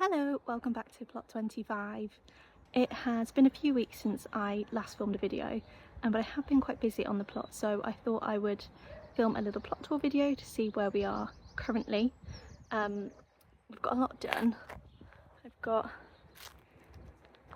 Hello, welcome back to Plot 25. It has been a few weeks since I last filmed a video, but I have been quite busy on the plot, so I thought I would film a little plot tour video to see where we are currently. We've got a lot done. I've got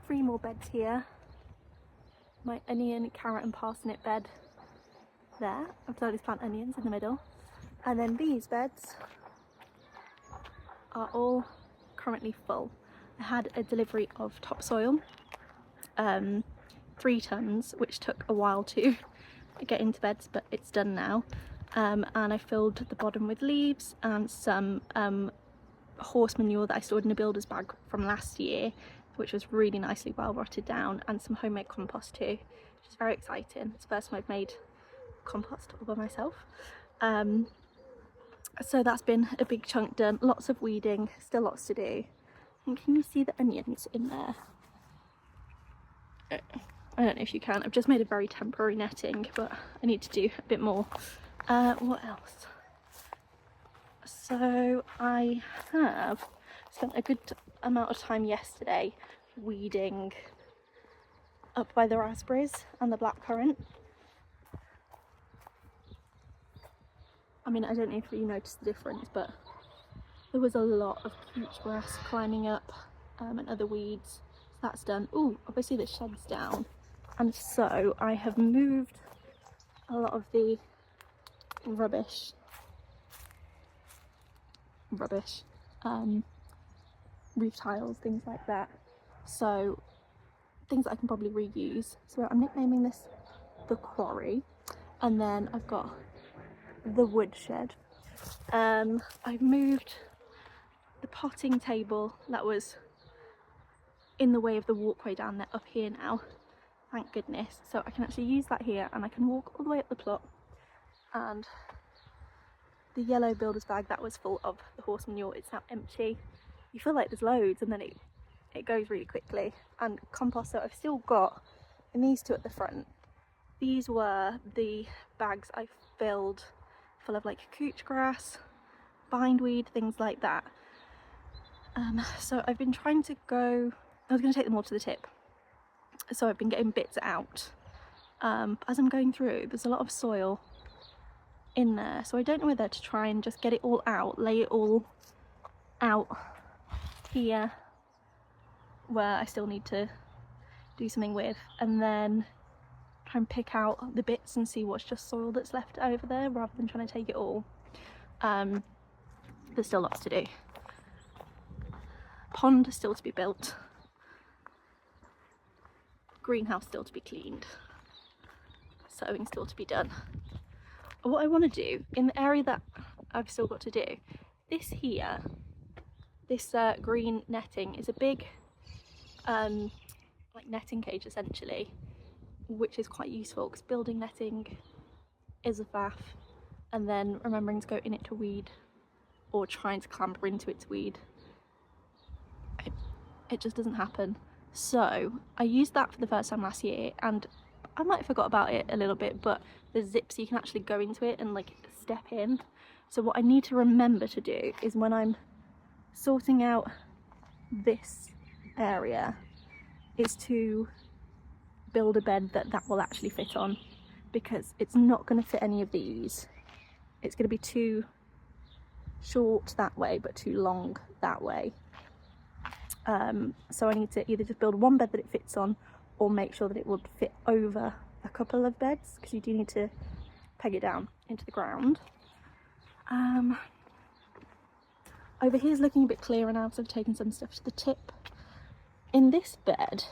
3 more beds here. My onion, carrot and parsnip bed there. I've decided to plant onions in the middle. And then these beds are all currently full. I had a delivery of topsoil, 3 tons, which took a while to get into beds, but it's done now. And I filled the bottom with leaves and some horse manure that I stored in a builder's bag from last year, which was really nicely well rotted down, and some homemade compost too, which is very exciting. It's the first time I've made compost all by myself. So that's been a big chunk done, lots of weeding, still lots to do. And can you see the onions in there? I don't know if you can. I've just made a very temporary netting, but I need to do a bit more. What else? So I have spent a good amount of time yesterday weeding up by the raspberries and the blackcurrant. I mean, I don't know if you noticed the difference, but there was a lot of peach grass climbing up and other weeds. So that's done. Oh, obviously the shed's down. And so I have moved a lot of the rubbish, roof tiles, things like that. So things that I can probably reuse. So I'm nicknaming this the quarry. And then I've got the woodshed. I've moved the potting table that was in the way of the walkway down there up here now, thank goodness, so I can actually use that here, and I can walk all the way up the plot. And the yellow builder's bag that was full of the horse manure, it's now empty. You feel like there's loads, and then it goes really quickly. And compost, so I've still got, and these 2 at the front, these were the bags I filled full of like couch grass, bindweed, things like that. So I've been trying to go, I was going to take them all to the tip, so I've been getting bits out. As I'm going through, there's a lot of soil in there, so I don't know whether to try and just get it all out, lay it all out here where I still need to do something with, and then try and pick out the bits and see what's just soil that's left over there, rather than trying to take it all. There's still lots to do. Pond still to be built. Greenhouse still to be cleaned. Sowing still to be done. What I want to do in the area that I've still got to do, this here, this green netting is a big like netting cage essentially, which is quite useful because building netting is a faff, and then remembering to go in it to weed or trying to clamber into it to weed, it just doesn't happen. So I used that for the first time last year, and I might have forgot about it a little bit, but there's zips so you can actually go into it and like step in. So what I need to remember to do is, when I'm sorting out this area, is to build a bed that will actually fit on, because it's not going to fit any of these. It's going to be too short that way but too long that way. So I need to either just build one bed that it fits on, or make sure that it will fit over a couple of beds, because you do need to peg it down into the ground. Over here's looking a bit clearer now because I've taken some stuff to the tip. In this bed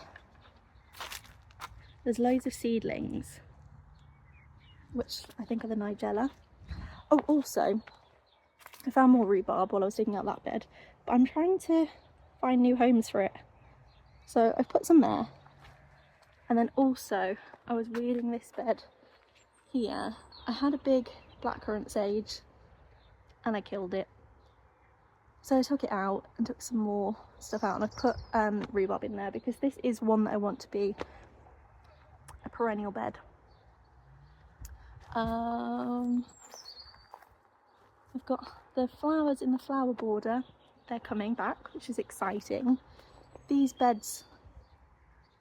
there's loads of seedlings, which I think are the Nigella. Oh, also I found more rhubarb while I was digging out that bed, but I'm trying to find new homes for it, so I've put some there. And then also I was weeding this bed here. I had a big blackcurrant sage and I killed it, so I took it out and took some more stuff out, and I put rhubarb in there because this is one that I want to be a perennial bed. I've got the flowers in the flower border they're coming back, which is exciting. These beds,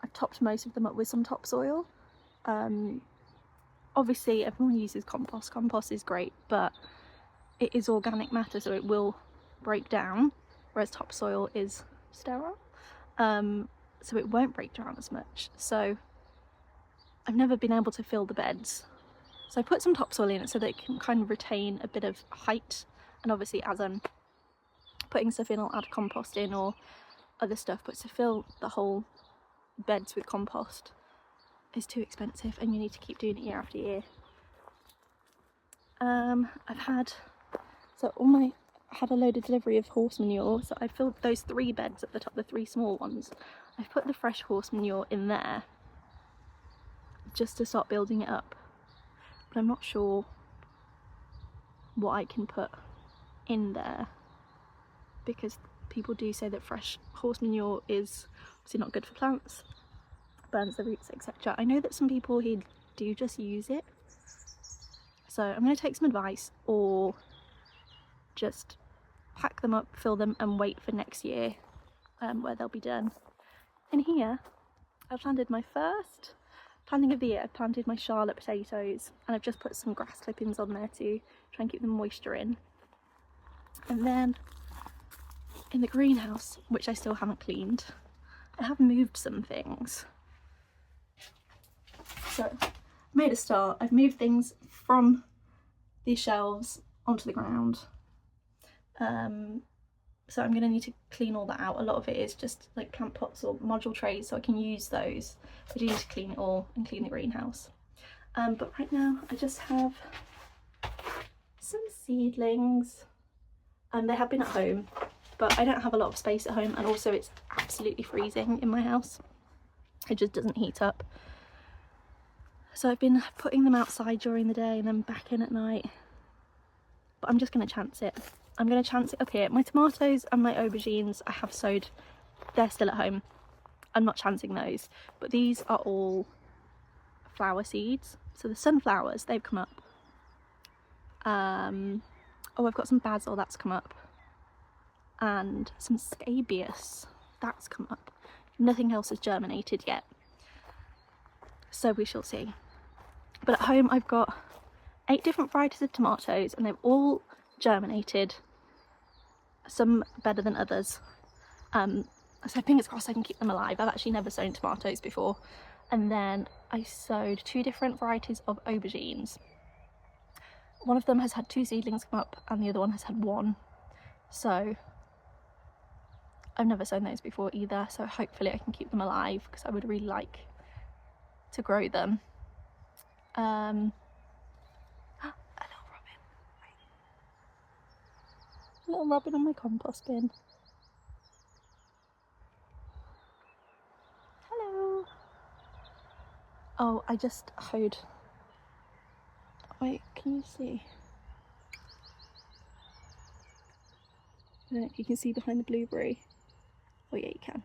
I've topped most of them up with some topsoil. Obviously everyone uses compost. Compost is great, but it is organic matter, so it will break down, whereas topsoil is sterile, so it won't break down as much. So I've never been able to fill the beds, so I put some topsoil in it so that it can kind of retain a bit of height. And obviously as I'm putting stuff in, I'll add compost in or other stuff, but to fill the whole beds with compost is too expensive, and you need to keep doing it year after year. I had a load of delivery of horse manure, so I filled those 3 beds at the top, the 3 small ones. I've put the fresh horse manure in there just to start building it up, but I'm not sure what I can put in there, because people do say that fresh horse manure is obviously not good for plants, burns the roots, etc. I know that some people here do just use it, so I'm going to take some advice, or just pack them up, fill them, and wait for next year where they'll be done. In here I've planted my first planting of the year. I've planted my Charlotte potatoes, and I've just put some grass clippings on there to try and keep the moisture in. And then in the greenhouse, which I still haven't cleaned, I have moved some things. So I made a start. I've moved things from these shelves onto the ground. So I'm going to need to clean all that out. A lot of it is just like plant pots or module trays, so I can use those. I do need to clean it all and clean the greenhouse. But right now I just have some seedlings, and they have been at home, but I don't have a lot of space at home, and also it's absolutely freezing in my house. It just doesn't heat up. So I've been putting them outside during the day and then back in at night. But I'm just going to chance it. I'm going to chance it up here. My tomatoes and my aubergines I have sowed, they're still at home. I'm not chancing those. But these are all flower seeds. So the sunflowers, they've come up. Oh, I've got some basil, that's come up. And some scabious, that's come up. Nothing else has germinated yet, so we shall see. But at home I've got 8 different varieties of tomatoes, and they've all germinated, some better than others. So fingers crossed I can keep them alive. I've actually never sown tomatoes before. And then I sowed 2 different varieties of aubergines. One of them has had 2 seedlings come up, and the other one has had 1. So I've never sown those before either, so hopefully I can keep them alive, because I would really like to grow them. A little robin. A little robin on my compost bin. Hello. Oh, I just hoed. Wait, can you see? I don't know if you can see behind the blueberry. Oh yeah, you can.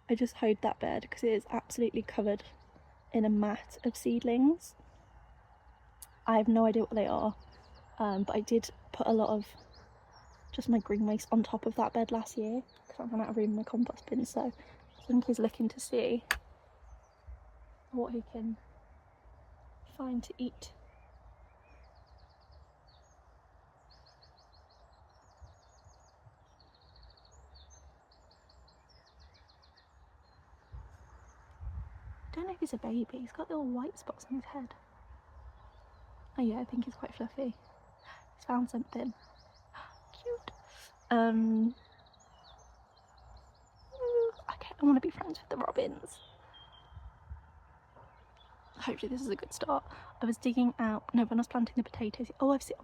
I just hoed that bed because it is absolutely covered in a mat of seedlings. I have no idea what they are, but I did put a lot of just my green waste on top of that bed last year because I ran out of room in my compost bin, so I think he's looking to see what he can find to eat. I don't know if he's a baby. He's got little white spots on his head. Oh yeah, I think he's quite fluffy. He's found something. Cute. Okay, I want to be friends with the robins. Hopefully this is a good start. I was digging out, no, when I was planting the potatoes. Oh, I've seen,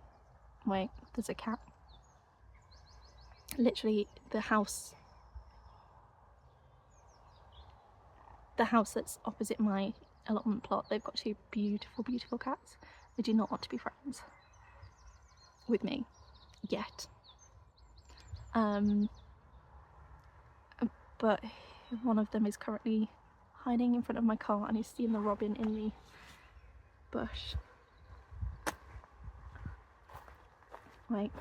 wait, there's a cat. Literally the house that's opposite my allotment plot, they've got 2 beautiful, beautiful cats. They do not want to be friends with me yet. But one of them is currently hiding in front of my car and is seeing the robin in the bush. Wait.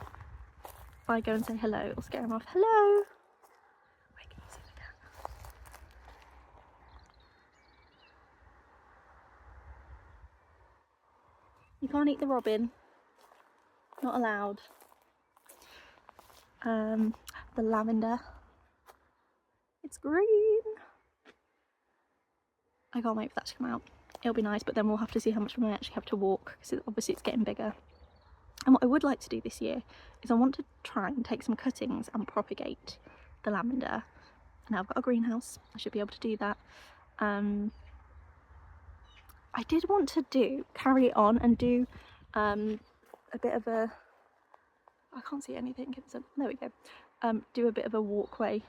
I go and say hello, it'll scare him off. Hello! Wait, can you see the cat? You can't eat the robin. Not allowed. The lavender. It's green. I can't wait for that to come out. It'll be nice, but then we'll have to see how much we actually have to walk, because obviously it's getting bigger. And what I would like to do this year is I want to try and take some cuttings and propagate the lavender. Now I've got a greenhouse, I should be able to do that. I did want to carry it on and do a bit of a, I can't see anything, there we go, do a bit of a walkway,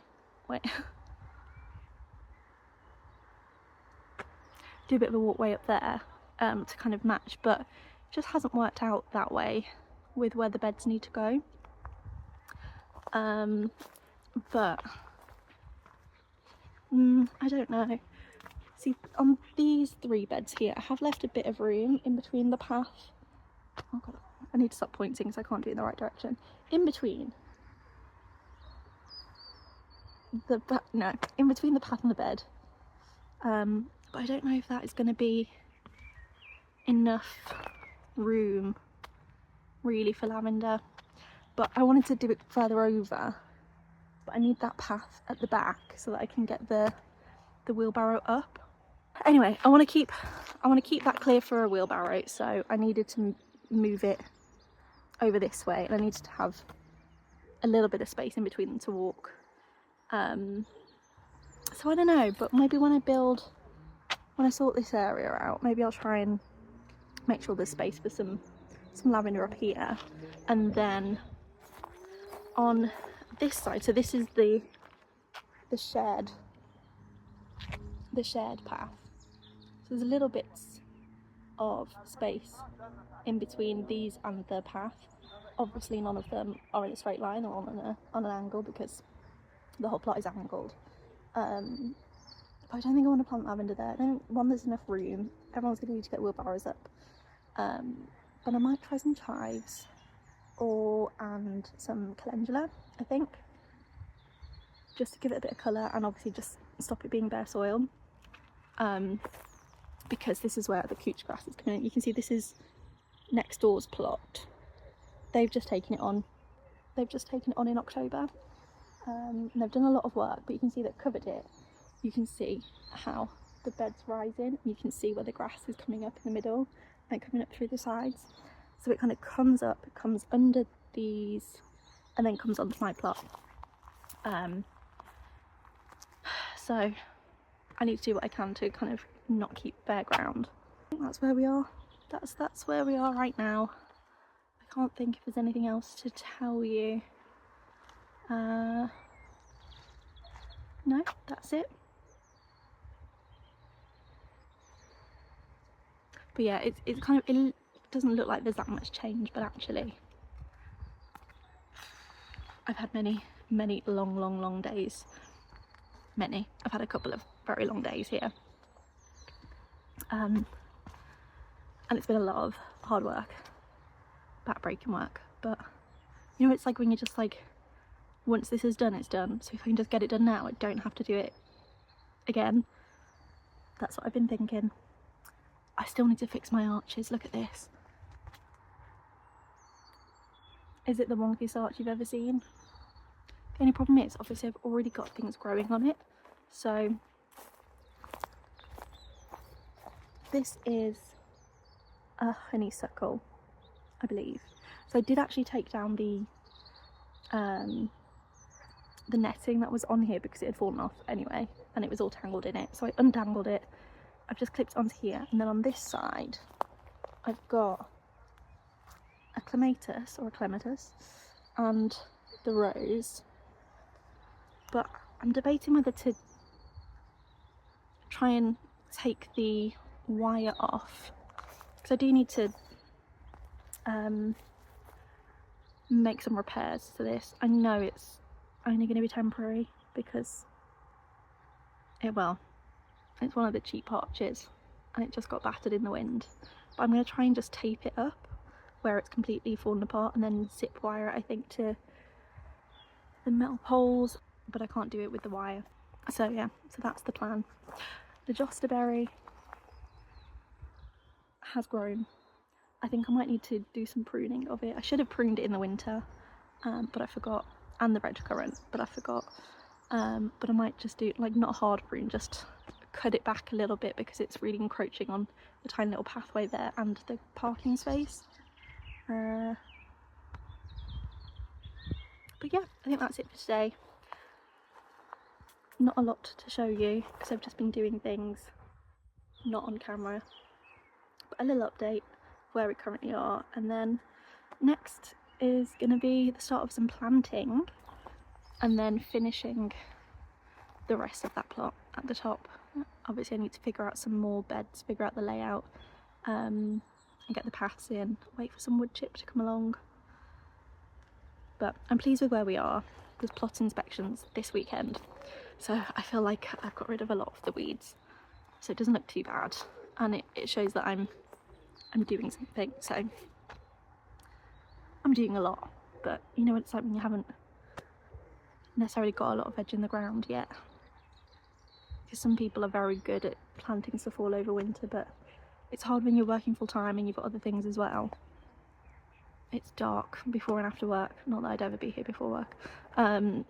do a bit of a walkway up there to kind of match, but it just hasn't worked out that way with where the beds need to go. But I don't know. See, on these 3 beds here, I have left a bit of room in between the path. Oh god, I need to stop pointing because I can't do it in the right direction. In between the path and the bed. But I don't know if that is going to be enough room really for lavender. But I wanted to do it further over, but I need that path at the back so that I can get the wheelbarrow up. Anyway, I want to keep that clear for a wheelbarrow, so I needed to move it over this way, and I needed to have a little bit of space in between them to walk. So I don't know, but maybe when I sort this area out, maybe I'll try and make sure there's space for some lavender up here, and then on this side, so this is the shared path, so there's little bits of space in between these and the path. Obviously none of them are in a straight line or on an angle, because the whole plot is angled. But I don't think I want to plant lavender there. There's enough room. Everyone's going to need to get wheelbarrows up. But I might try some chives and some calendula, I think, just to give it a bit of colour, and obviously just stop it being bare soil. Because this is where the couch grass is coming in. You can see this is next door's plot. They've just taken it on in October. And they've done a lot of work, but you can see they've covered it. You can see how the bed's rising. You can see where the grass is coming up in the middle and coming up through the sides. So it kind of comes up, it comes under these, and then comes onto my plot. So I need to do what I can to kind of not keep bare ground. I think that's where we are. That's where we are right now. I can't think if there's anything else to tell you. No, that's it. But yeah, it's kind of, it doesn't look like there's that much change, but actually I've had many long days. I've had a couple of very long days here. And it's been a lot of hard work, back-breaking work, but you know, it's like when you're just like, once this is done, it's done. So if I can just get it done now, I don't have to do it again. That's what I've been thinking. I still need to fix my arches. Look at this. Is it the wonkiest arch you've ever seen? The only problem is, obviously, I've already got things growing on it. So this is a honeysuckle, I believe. So I did actually take down the netting that was on here because it had fallen off anyway, and it was all tangled in it. So I untangled it. I've just clipped onto here, and then on this side I've got a clematis and the rose, but I'm debating whether to try and take the wire off, because I do need to make some repairs to this. I know it's only going to be temporary because it's one of the cheap arches and it just got battered in the wind, but I'm going to try and just tape it up where it's completely fallen apart, and then zip wire it, I think, to the metal poles, but I can't do it with the wire. So yeah, so that's the plan. The jostaberry has grown. I think I might need to do some pruning of it. I should have pruned it in the winter, but I forgot, and the red currant, but I forgot. But I might just do, like, not a hard prune, just cut it back a little bit because it's really encroaching on the tiny little pathway there and the parking space. But yeah, I think that's it for today. Not a lot to show you because I've just been doing things not on camera, but a little update where we currently are, and then next is going to be the start of some planting and then finishing the rest of that plot at the top. Obviously I need to figure out some more beds, figure out the layout, and get the paths in, wait for some wood chip to come along. But I'm pleased with where we are. There's plot inspections this weekend, so I feel like I've got rid of a lot of the weeds, so it doesn't look too bad, and it shows that I'm doing something. So I'm doing a lot, but you know what it's like when you haven't necessarily got a lot of veg in the ground yet, because some people are very good at planting stuff all over winter, but it's hard when you're working full time and you've got other things as well. It's dark before and after work, not that I'd ever be here before work, and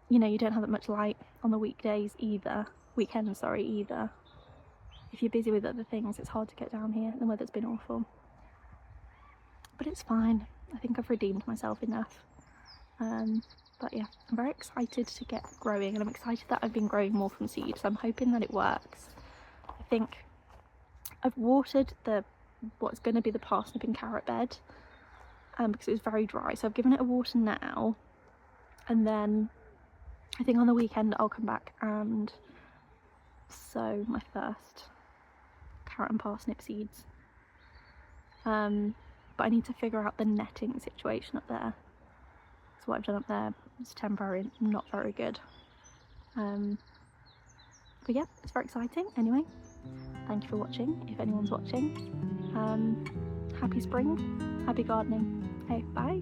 you know, you don't have that much light on the weekends either. If you're busy with other things, it's hard to get down here. The weather's been awful, but it's fine. I think I've redeemed myself enough. But yeah, I'm very excited to get growing, and I'm excited that I've been growing more from seed, so I'm hoping that it works. I think I've watered what's going to be the parsnip and carrot bed, because it was very dry, so I've given it a water now, and then I think on the weekend I'll come back and sow my first carrot and parsnip seeds. But I need to figure out the netting situation up there. So what I've done up there is temporary, not very good. But yeah, it's very exciting. Anyway, thank you for watching, if anyone's watching. Happy spring, happy gardening. Okay, bye.